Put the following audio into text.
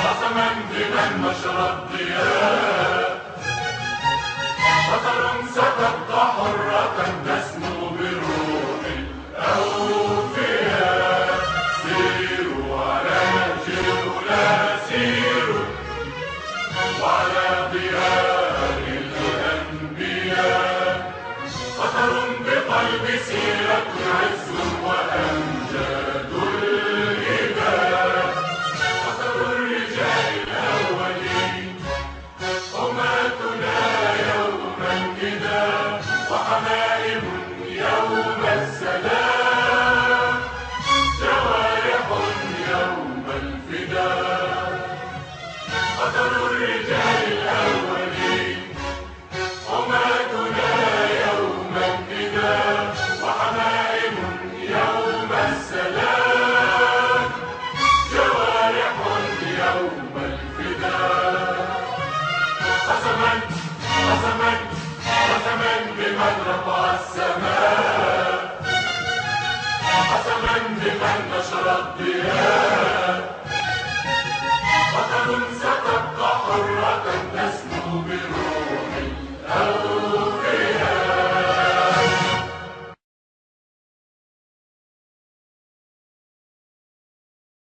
قسما بمن نشر الضياء، قطر ستبقى حرة تسمو بروح الأوفياء. سيروا على نهج الأولى سيروا، وعلى ضياء الأنبياء. قطر بقلب سيرة عز وأمجاد الإباء. قطر الرجال الأولين حماتنا يوم النداء، وحمائم يوم السلام، جوارح يوم الفداء. قطر الرجال الأولين حماتنا يوم النداء، وحمائم يوم السلام، جوارح يوم الفداء. قسما قسما قسما بمن رفع السماء، قسما بمن نشر الضياء. قطر ستبقى حرة تسمو